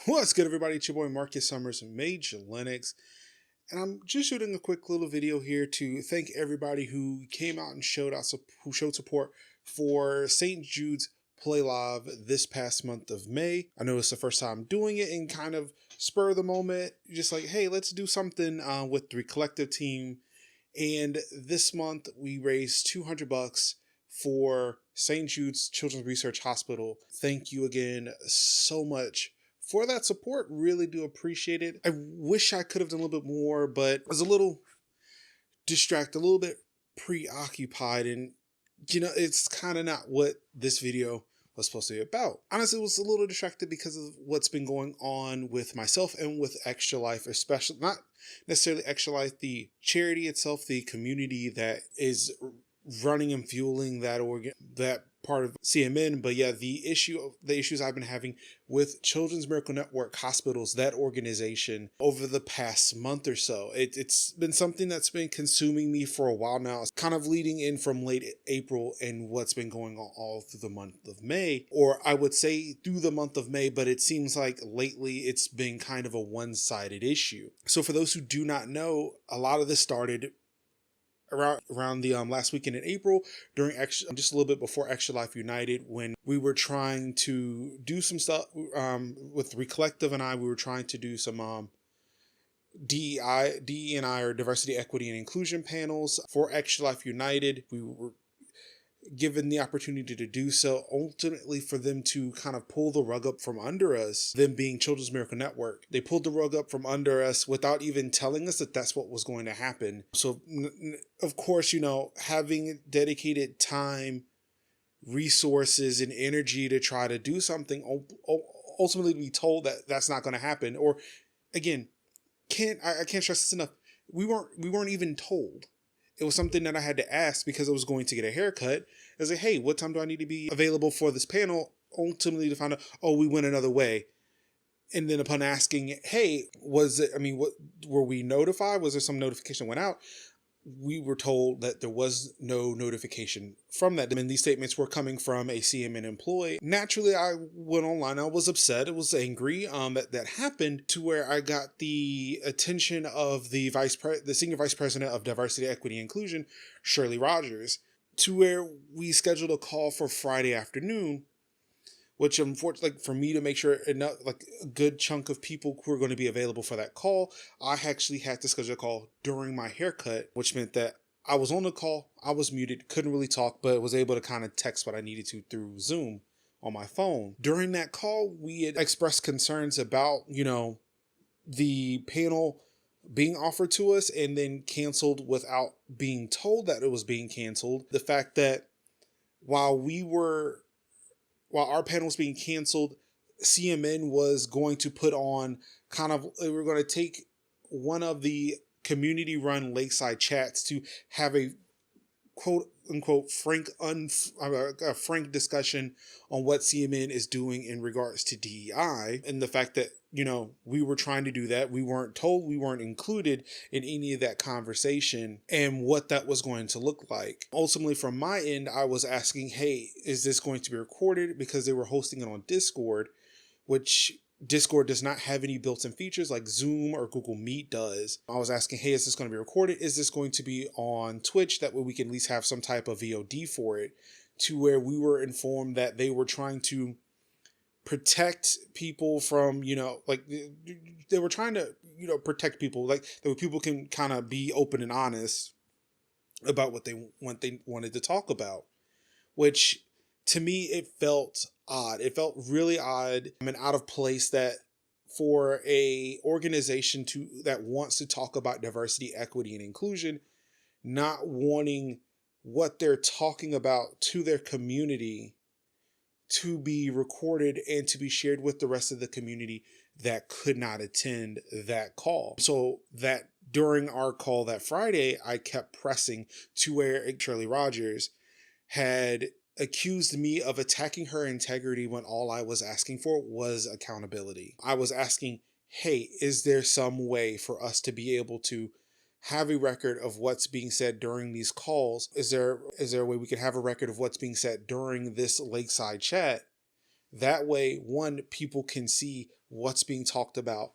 What's good, everybody? It's your boy Marcus Summers and Major Linux, and I'm just shooting a quick little video here to thank everybody who came out and who showed support for St. Jude's Play Live this past month of May. I know it's the first time doing it, and kind of spur of the moment, just like, hey, let's do something with the collective team. And this month we raised $200 for St. Jude's Children's Research Hospital. Thank you again so much for that support. Really do appreciate it. I wish I could have done a little bit more, but I was a little distracted, a little bit preoccupied, and it's kind of not what this video was supposed to be about. Honestly, it was a little distracted because of what's been going on with myself and with Extra Life, especially not necessarily Extra Life, the charity itself, the community that is running and fueling that part of CMN. But yeah, the issues I've been having with Children's Miracle Network Hospitals, that organization, over the past month or so. It's been something that's been consuming me for a while now. It's kind of leading in from late April and what's been going on all through the month of May, or I would say through the month of May, but it seems like lately it's been kind of a one-sided issue. So for those who do not know, a lot of this started around the last weekend in April, during just a little bit before Extra Life United, when we were trying to do some stuff with Recollective and we were trying to do some DE&I, or diversity, equity, and inclusion panels for Extra Life United. We were given the opportunity to do so, ultimately for them to kind of pull the rug up from under us, them being Children's Miracle Network. They pulled the rug up from under us without even telling us that that's what was going to happen. So, of course, having dedicated time, resources, and energy to try to do something, ultimately to be told that that's not going to happen. Or, again, I can't stress this enough. We weren't even told. It was something that I had to ask because I was going to get a haircut. I was like, hey, what time do I need to be available for this panel? Ultimately to find out, oh, we went another way. And then upon asking, hey, what were we notified? Was there some notification went out? We were told that there was no notification from that. And these statements were coming from a CMN employee. Naturally, I went online. I was upset. I was angry that happened, to where I got the attention of the senior vice president of diversity, equity, and inclusion, Shirley Rogers, to where we scheduled a call for Friday afternoon, which, unfortunately, for me to make sure enough, a good chunk of people who are going to be available for that call, I actually had to schedule a call during my haircut, which meant that I was on the call, I was muted, couldn't really talk, but was able to kind of text what I needed to through Zoom on my phone. During that call, we had expressed concerns about, the panel being offered to us and then canceled without being told that it was being canceled. The fact that while our panel was being canceled, CMN was going to put on we were going to take one of the community-run Lakeside chats to have a quote-unquote frank discussion on what CMN is doing in regards to DEI, and the fact that, we were trying to do that. We weren't told, we weren't included in any of that conversation and what that was going to look like. Ultimately, from my end, I was asking, hey, is this going to be recorded? Because they were hosting it on Discord, which Discord does not have any built-in features like Zoom or Google Meet does. I was asking, hey, is this going to be recorded? Is this going to be on Twitch? That way we can at least have some type of VOD for it, to where we were informed that they were trying to protect people from, they were trying to, protect people, like that people can kind of be open and honest about what they wanted to talk about, which to me, it felt odd. It felt really odd and out of place that for a organization that wants to talk about diversity, equity, and inclusion, not wanting what they're talking about to their community to be recorded and to be shared with the rest of the community that could not attend that call. So that during our call that Friday, I kept pressing, to where Shirley Rogers had accused me of attacking her integrity when all I was asking for was accountability. I was asking, hey, is there some way for us to be able to have a record of what's being said during these calls? Is there a way we could have a record of what's being said during this Lakeside chat That way, one, people can see what's being talked about,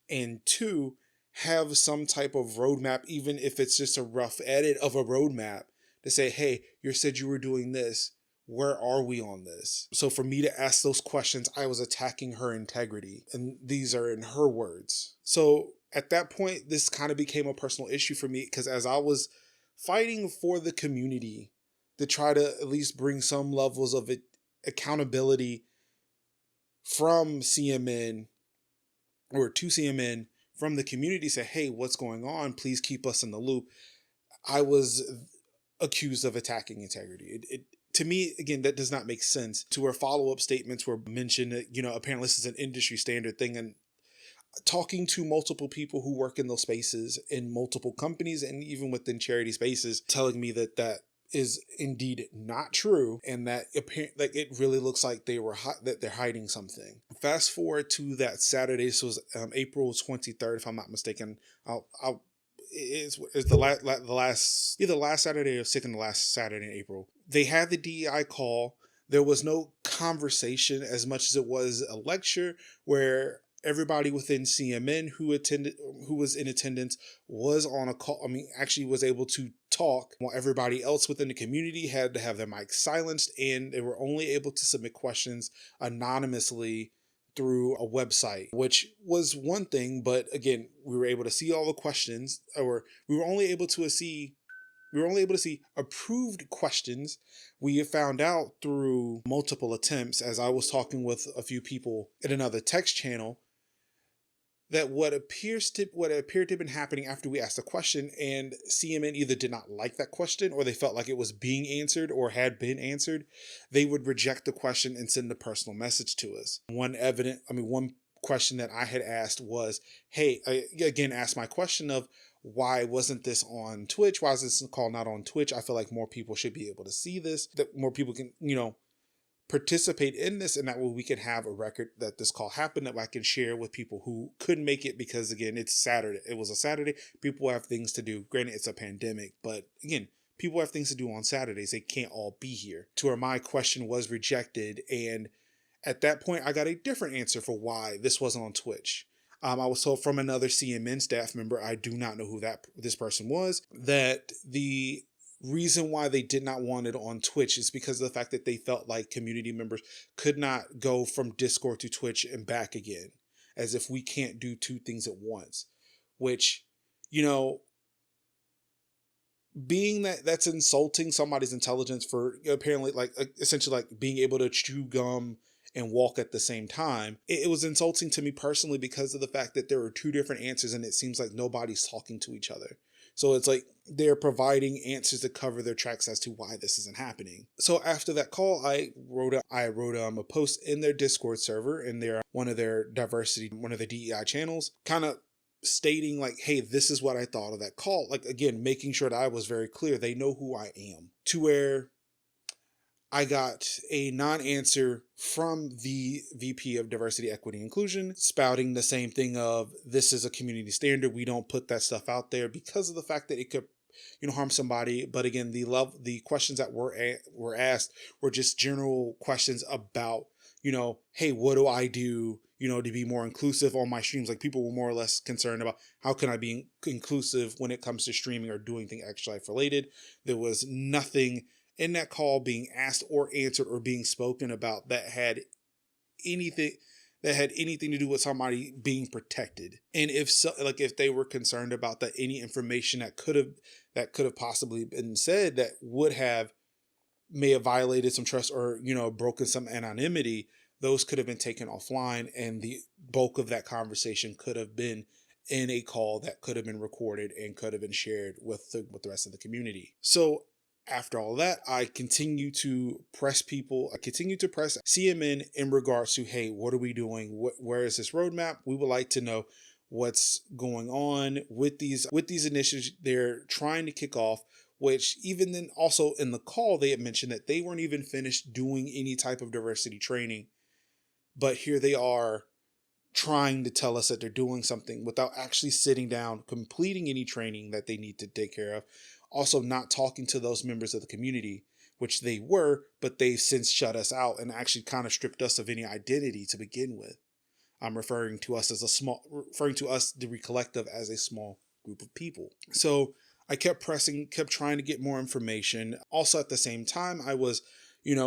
and two, have some type of roadmap, even if it's just a rough edit of a roadmap to say, hey, you said you were doing this. Where are we on this? So for me to ask those questions, I was attacking her integrity. And these are in her words. So at that point, this kind of became a personal issue for me, because as I was fighting for the community to try to at least bring some levels of accountability from CMN, or to CMN, from the community, say, hey, what's going on? Please keep us in the loop. I was accused of attacking integrity. To me, again, that does not make sense. To where follow-up statements were mentioned that, apparently this is an industry standard thing. And talking to multiple people who work in those spaces in multiple companies and even within charity spaces, telling me that that is indeed not true, and that it really looks like that they're hiding something. Fast forward to that Saturday. This was April 23rd, if I'm not mistaken. It's the last either last Saturday or second to last Saturday in April. They had the DEI call. There was no conversation as much as it was a lecture where everybody within CMN who was in attendance was on a call. Actually was able to talk, while everybody else within the community had to have their mics silenced, and they were only able to submit questions anonymously through a website, which was one thing. But again, we were able to see all the questions, or we were only able to see approved questions. We have found out through multiple attempts, as I was talking with a few people in another text channel, that what appeared to have been happening after we asked the question, and CMN either did not like that question, or they felt like it was being answered or had been answered, they would reject the question and send a personal message to us. One question that I had asked was, hey, I again asked my question of, why wasn't this on Twitch? Why is this call not on Twitch? I feel like more people should be able to see this, that more people can, participate in this, and that way we can have a record that this call happened, that I can share with people who couldn't make it, because again, it's Saturday. It was a Saturday. People have things to do. Granted, it's a pandemic, but again, people have things to do on Saturdays. They can't all be here. To where my question was rejected, and at that point, I got a different answer for why this wasn't on Twitch. I was told from another CMN staff member, I do not know who this person was, that the reason why they did not want it on Twitch is because of the fact that they felt like community members could not go from Discord to Twitch and back again, as if we can't do two things at once, which, being that's insulting somebody's intelligence for apparently essentially like being able to chew gum and walk at the same time. It was insulting to me personally because of the fact that there are two different answers, and it seems like nobody's talking to each other. So it's like they're providing answers to cover their tracks as to why this isn't happening. So after that call, I wrote a post in their Discord server, in one of the DEI channels, kind of stating like, hey, this is what I thought of that call. Like, again, making sure that I was very clear. They know who I am. To where I got a non-answer from the VP of Diversity, Equity, Inclusion, spouting the same thing of, this is a community standard. We don't put that stuff out there because of the fact that it could, harm somebody. But again, the questions that were asked were just general questions about, hey, what do I do, to be more inclusive on my streams? Like, people were more or less concerned about how can I be inclusive when it comes to streaming or doing things extra life related. There was nothing in that call being asked or answered or being spoken about that had anything to do with somebody being protected. And if so, like if they were concerned about that, any information that could have possibly been said that may have violated some trust or, broken some anonymity, those could have been taken offline, and the bulk of that conversation could have been in a call that could have been recorded and could have been shared with the rest of the community. So after all that, I continue to press CMN in regards to, hey, what are we doing? Where is this roadmap? We would like to know what's going on with these initiatives they're trying to kick off, which even then also in the call, they had mentioned that they weren't even finished doing any type of diversity training. But here they are trying to tell us that they're doing something without actually sitting down, completing any training that they need to take care of. Also not talking to those members of the community, which they were, but they've since shut us out and actually kind of stripped us of any identity to begin with. I'm referring to us, the collective, as a small group of people. So I kept trying to get more information. Also, at the same time, I was,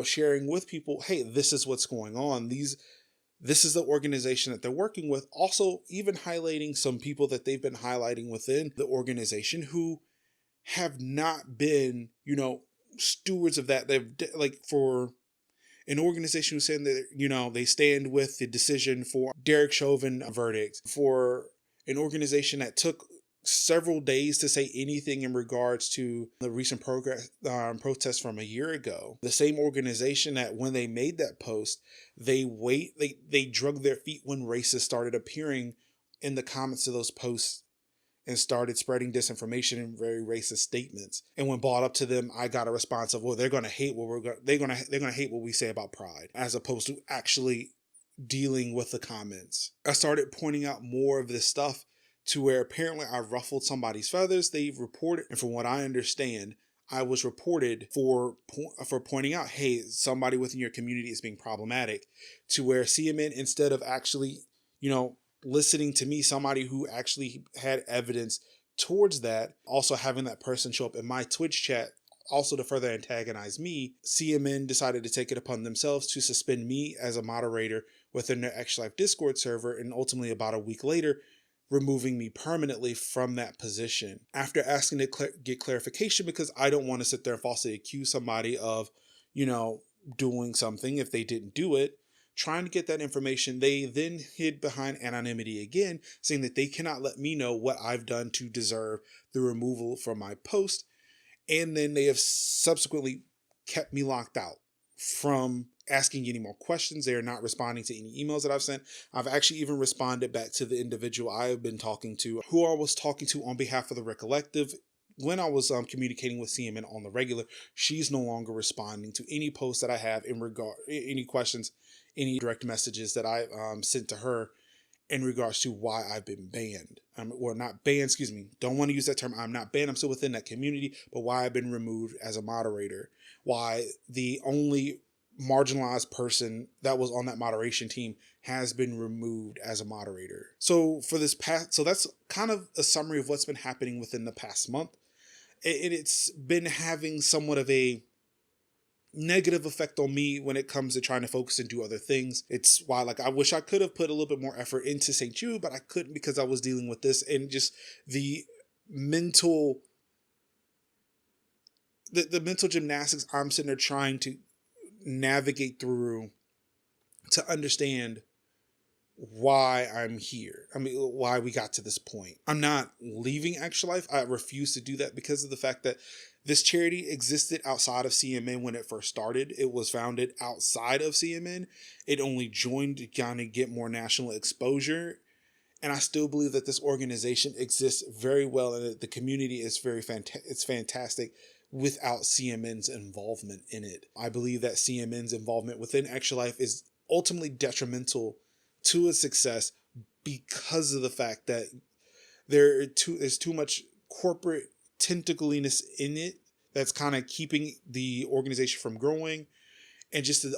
sharing with people, hey, this is what's going on. This is the organization that they're working with. Also, even highlighting some people that they've been highlighting within the organization who have not been, stewards of that. They've, like, for an organization who's saying that, they stand with the decision for Derek Chauvin verdict, for an organization that took several days to say anything in regards to the recent protests from a year ago. The same organization that when they made that post, they drug their feet when racists started appearing in the comments of those posts and started spreading disinformation and very racist statements. And when brought up to them, I got a response of, well, they're going to hate they're going to hate what we say about pride, as opposed to actually dealing with the comments. I started pointing out more of this stuff to where apparently I ruffled somebody's feathers. They've reported, and from what I understand, I was reported for pointing out, hey, somebody within your community is being problematic, to where CMN, instead of actually, listening to me, somebody who actually had evidence towards that, also having that person show up in my Twitch chat, also to further antagonize me, CMN decided to take it upon themselves to suspend me as a moderator within their Extra Life Discord server, and ultimately about a week later, removing me permanently from that position. After asking to get clarification, because I don't want to sit there and falsely accuse somebody of, doing something if they didn't do it, trying to get that information, they then hid behind anonymity again, saying that they cannot let me know what I've done to deserve the removal from my post. And then they have subsequently kept me locked out from asking any more questions. They are not responding to any emails that I've sent. I've actually even responded back to the individual I have been talking to, who I was talking to on behalf of the Recollective. When I was communicating with CMN on the regular, she's no longer responding to any posts that I have in regard, any questions, any direct messages that I sent to her in regards to why I've been banned. Or not banned, excuse me. Don't want to use that term. I'm not banned. I'm still within that community, but why I've been removed as a moderator. Why the only marginalized person that was on that moderation team has been removed as a moderator. So that's kind of a summary of what's been happening within the past month. It's been having somewhat of a negative effect on me when it comes to trying to focus and do other things. It's why, I wish I could have put a little bit more effort into St. Jude, but I couldn't because I was dealing with this and just the mental gymnastics I'm sitting there trying to navigate through to understand why I'm here. Why we got to this point. I'm not leaving Extra Life. I refuse to do that because of the fact that this charity existed outside of CMN when it first started. It was founded outside of CMN. It only joined to kind of get more national exposure. And I still believe that this organization exists very well and that the community is it's fantastic without CMN's involvement in it. I believe that CMN's involvement within Extra Life is ultimately detrimental to its success because of the fact that there's too much corporate tentacliness in it that's kind of keeping the organization from growing, and just the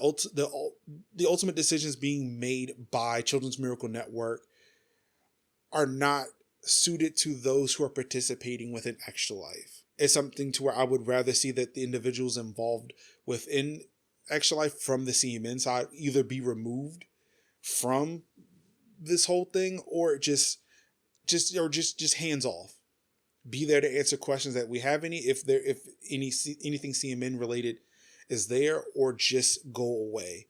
ultimate decisions being made by Children's Miracle Network are not suited to those who are participating within Extra Life. It's something to where I would rather see that the individuals involved within Extra Life from the CMN side either be removed from this whole thing or just hands off. Be there to answer questions that we have if anything CMN related is there, or just go away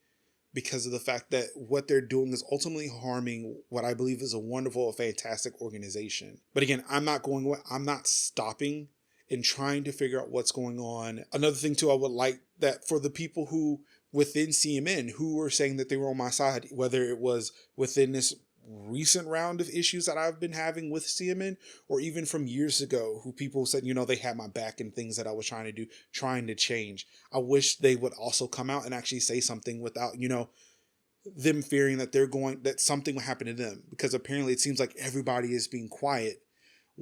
because of the fact that what they're doing is ultimately harming what I believe is a wonderful, fantastic organization. But again, I'm not going away. I'm not stopping in trying to figure out what's going on. Another thing too, I would like that for the people who within CMN who were saying that they were on my side, whether it was within this recent round of issues that I've been having with CMN, or even from years ago, who people said, they had my back and things that I was trying to change. I wish they would also come out and actually say something without, them fearing that that something will happen to them, because apparently it seems like everybody is being quiet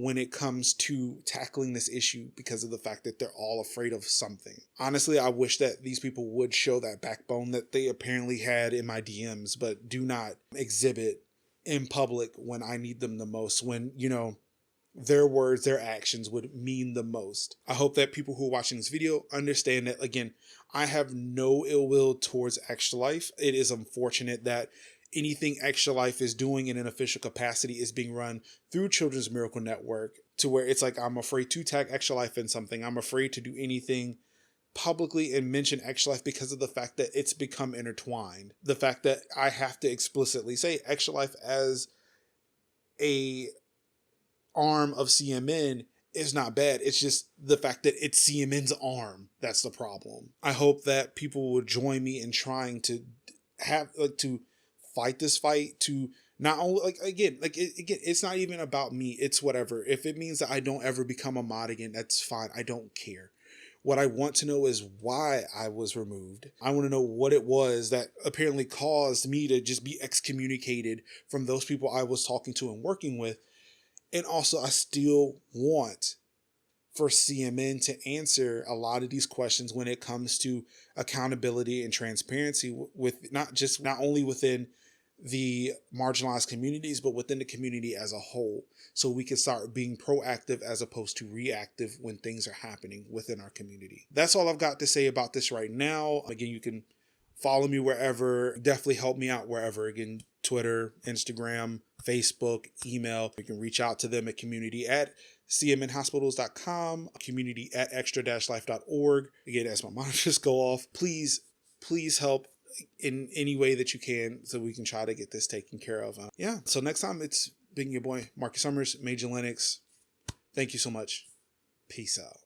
when it comes to tackling this issue because of the fact that they're all afraid of something. Honestly, I wish that these people would show that backbone that they apparently had in my DMs, but do not exhibit in public when I need them the most, when, you know, their words, their actions would mean the most. I hope that people who are watching this video understand that, again, I have no ill will towards Extra Life. It is unfortunate that anything Extra Life is doing in an official capacity is being run through Children's Miracle Network, to where it's like, I'm afraid to tag Extra Life in something. I'm afraid to do anything publicly and mention Extra Life because of the fact that it's become intertwined. The fact that I have to explicitly say Extra Life as a arm of CMN is not bad. It's just the fact that it's CMN's arm that's the problem. I hope that people will join me in trying to to fight this fight, to not only again, it's not even about me. It's whatever. If it means that I don't ever become a mod again, that's fine. I don't care. What I want to know is why I was removed. I want to know what it was that apparently caused me to just be excommunicated from those people I was talking to and working with. And also, I still want for CMN to answer a lot of these questions when it comes to accountability and transparency, with not only within the marginalized communities, but within the community as a whole, so we can start being proactive as opposed to reactive when things are happening within our community. That's all I've got to say about this right now. Again, you can follow me wherever. Definitely help me out wherever. Again, Twitter, Instagram, Facebook, email. You can reach out to them at community@cmnhospitals.com, community@extra-life.org. Again, as my monitors go off, please help in any way that you can so we can try to get this taken care of. So next time, it's been your boy, Marcus Summers, Major Linux. Thank you so much. Peace out.